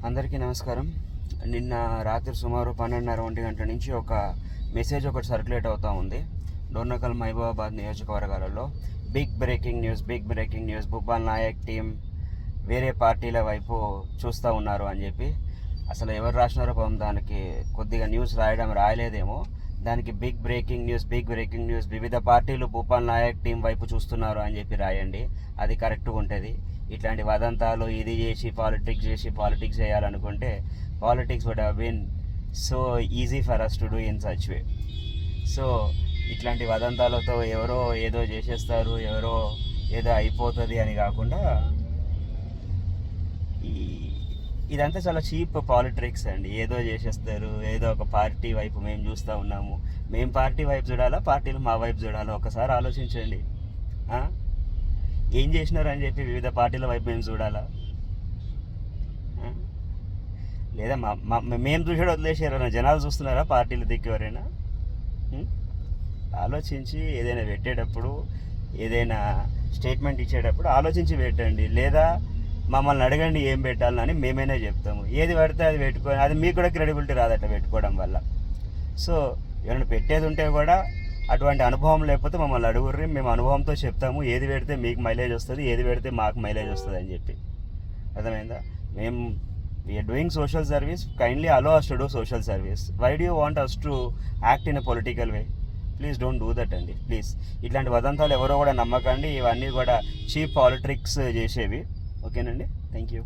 అందరికీ నమస్కారం. నిన్న రాత్రి సుమారు 12:30 నుంచి ఒక మెసేజ్ ఒకటి సర్క్యులేట్ అవుతూ ఉంది. డోర్నకల్, మహబూబాబాద్ నియోజకవర్గాలలో big breaking news Bhupal Naik team వేరే పార్టీల వైపు చూస్తూ ఉన్నారు అని చెప్పి. అసలు ఎవరు రాసినారో పాపం, దానికి కొద్దిగా న్యూస్ రాయలేదేమో. దానికి బిగ్ బ్రేకింగ్ న్యూస్ వివిధ పార్టీలు భూపాల్ నాయక్ టీం వైపు చూస్తున్నారు అని చెప్పి రాయండి, అది కరెక్ట్గా ఉంటుంది. ఇట్లాంటి వదంతాలు ఇది చేసి పాలిటిక్స్ చేయాలనుకుంటే politics would have been so easy for us to do in such way. So ఇట్లాంటి వదంతాలతో ఎవరో ఏదో చేసేస్తారు, ఎవరో ఏదో అయిపోతుంది అని కాకుండా ఇదంతా చాలా చీప్ పాలిటిక్స్ అండి. ఏదో చేసేస్తారు, ఏదో ఒక పార్టీ వైపు మేము చూస్తూ ఉన్నాము. మేము పార్టీ వైపు చూడాలా, పార్టీలు మా వైపు చూడాలా? ఒకసారి ఆలోచించండి. ఏం చేసినారు అని చెప్పి వివిధ పార్టీల వైపు మేము చూడాలా? లేదా మేము చూసాడు వదిలేసారా? జనాలు చూస్తున్నారా పార్టీలు దిక్కు ఎవరైనా? ఆలోచించి ఏదైనా పెట్టేటప్పుడు, ఏదైనా స్టేట్మెంట్ ఇచ్చేటప్పుడు ఆలోచించి పెట్టండి. లేదా మమ్మల్ని అడగండి ఏం పెట్టాలని, మేమైనా చెప్తాము. ఏది పడితే అది పెట్టుకొని, అది మీకు కూడా క్రెడిబిలిటీ రాదట పెట్టుకోవడం వల్ల. సో ఏమైనా పెట్టేది ఉంటే కూడా అటువంటి అనుభవం లేకపోతే మమ్మల్ని అడుగుర్రి, మేము అనుభవంతో చెప్తాము ఏది పెడితే మీకు మైలేజ్ వస్తుంది, ఏది పెడితే మాకు మైలేజ్ వస్తుంది అని చెప్పి. అర్థమైందా? మేము we are doing social service, kindly allow us to do social service. Why do you want us to act in a political way? Please don't do that అండి, ప్లీజ్. ఇట్లాంటి వదంతాలు ఎవరో కూడా నమ్మకండి. ఇవన్నీ కూడా చీప్ పాలిటిక్స్ చేసేవి. ఓకేనండి, థ్యాంక్ యూ.